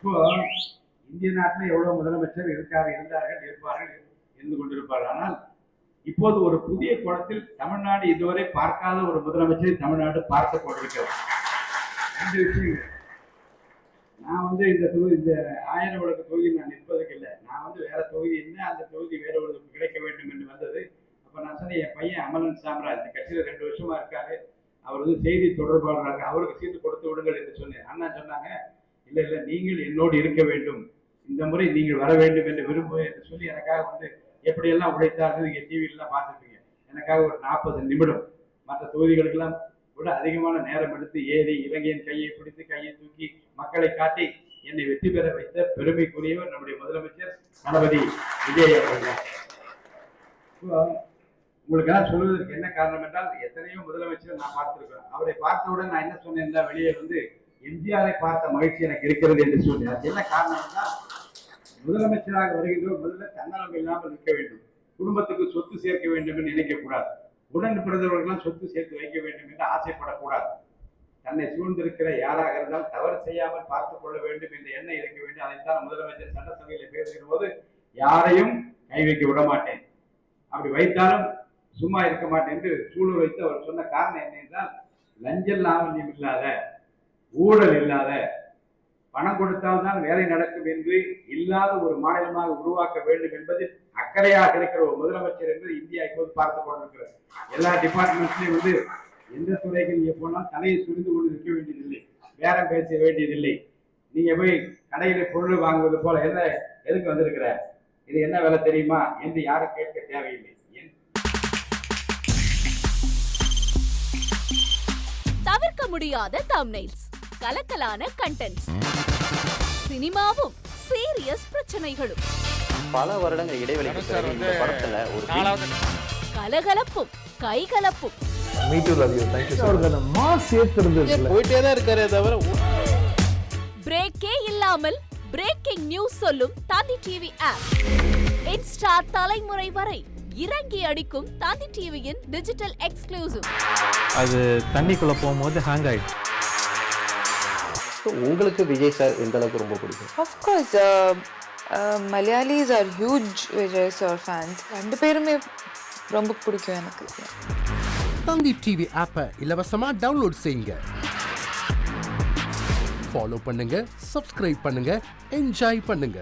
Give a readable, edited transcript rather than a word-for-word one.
இப்போ இந்திய நாட்டில் எவ்வளவு முதலமைச்சர் இருந்தார்கள், இருப்பார்கள், இருந்து கொண்டிருப்பார்கள். ஆனால் இப்போது ஒரு புதிய கோணத்தில் தமிழ்நாடு இதுவரை பார்க்காத ஒரு முதலமைச்சரை தமிழ்நாடு பார்த்துக் கொண்டிருக்கிறது. ரெண்டு விஷயங்கள். நான் இந்த தொகுதி, இந்த 1000 விளக்கு தொகுதி நான் நிற்பதுக்கு இல்லை. நான் வேற தொகுதி என்ன, அந்த தொகுதி வேற ஒரு கிடைக்க வேண்டும் என்று வந்தது. அப்ப நான் சொன்னேன், என் பையன் அமலன் சாம்ராஜ் இந்த கட்சியில 2 வருஷமா இருக்காரு, அவர் செய்தி தொடர்பாளராக, அவருக்கு சீட்டு கொடுத்து விடுங்கள் என்று சொன்னேன். அண்ணா சொன்னாங்க, இல்ல இல்ல நீங்கள் என்னோடு இருக்க வேண்டும், இந்த முறை நீங்கள் வர வேண்டும் என்று விரும்புவேன் என்று சொல்லி எனக்காக எப்படியெல்லாம் உழைத்தார்கள் நீங்க டிவிலாம் பார்த்துருப்பீங்க. எனக்காக ஒரு 40 நிமிடம் மற்ற தொகுதிகளுக்கெல்லாம் விட அதிகமான நேரம் எடுத்து ஏறி இலங்கையின் கையை பிடித்து கையை தூக்கி மக்களை காட்டி என்னை வெற்றி பெற வைத்த பெருமைக்குரியவர் நம்முடைய முதலமைச்சர் தளபதி விஜய் அவர்கள். உங்களுக்கெல்லாம் சொல்வதற்கு என்ன காரணம் என்றால், எத்தனையோ முதலமைச்சர் நான் பார்த்திருக்கிறேன். அவரை பார்த்தவுடன் நான் என்ன சொன்னேன், வெளியே எம்ஜிஆரை பார்த்த மகிழ்ச்சி எனக்கு இருக்கிறது என்று சொன்னேன். அது என்ன காரணம் என்றால், முதலமைச்சராக வருகின்றோர் முதல்ல தன்னலம் இல்லாமல் இருக்க வேண்டும், குடும்பத்துக்கு சொத்து சேர்க்க வேண்டும் என்று நினைக்கக்கூடாது, உடன் பிறந்தவர்களெல்லாம் சொத்து சேர்த்து வைக்க வேண்டும் என்று ஆசைப்படக்கூடாது, தன்னை சூழ்ந்திருக்கிற யாராக இருந்தால் தவறு செய்யாமல் பார்த்துக் கொள்ள வேண்டும் என்ற எண்ணம் இருக்க வேண்டும். அதைத்தான் முதலமைச்சர் சட்டசபையில பேசுகிற போது, யாரையும் கை வைக்க விட மாட்டேன், அப்படி வைத்தாலும் சும்மா இருக்க மாட்டேன் என்று சூழல் வைத்து அவர் சொன்ன காரணம் என்ன என்றால், லஞ்சம் லாவண்யம் இல்லாத, ஊழல் இல்லாத, பணம் கொடுத்தால்தான் வேலை நடக்கும் என்று இல்லாத ஒரு மாநிலமாக உருவாக்க வேண்டும் என்பதில் அக்கறையாக இருக்கிற ஒரு முதலமைச்சர் என்று இந்தியா இப்போது பார்த்துக் கொண்டிருக்கிறது. எல்லா டிபார்ட்மெண்ட்ஸ்லயும் எந்த துறைக்கு நீங்க போனால் தலையை சுரிந்து கொண்டு இருக்க வேண்டியதில்லை, பேரம் பேச வேண்டியதில்லை. நீங்க போய் கடையில பொருள் வாங்குவது போல, எதுக்கு வந்திருக்கிற, இது என்ன வேலை தெரியுமா என்று யாரும் கேட்க தேவையில்லை. தவிர்க்க முடியாத தம்ப்நெயில்ஸ், கலக்கலான கண்டென்ட்ஸ், சினிமாவும் சீரியஸ் பிரச்சனைகளும், பல வருடங்கள் இடைவெளிக்கு பிறகு இந்த படத்துல ஒரு கலகலப்பும் கைகலப்பும், போயிட்டே தான் இருக்காரே தவிர பிரேக்கே இல்லாமல் பிரேக்கிங் நியூஸ் சொல்லும் தந்தி டிவி ஆப். இன்ஸ்டா தலைமுறை வரை இறங்கி அடிக்கும் தந்தி டிவியின் டிஜிட்டல் எக்ஸ்க்ளூசிவ். அது தண்ணிக்குள்ள போகும்போது ஹேங் ஆயிடுச்சு. உங்களுக்கு விஜய் சார் எந்த அளவுக்கு ரொம்ப பிடிக்கும்? Of course, Malayalis are huge Vijay sir fans. ரெண்டு பேருமே ரொம்ப பிடிக்கும் எனக்கு. தந்தி டிவி ஆப்பை இலவசமா டவுன்லோட் செய்யுங்க, ஃபாலோ பண்ணுங்க, சப்ஸ்கிரைப் பண்ணுங்க, என்ஜாய் பண்ணுங்க.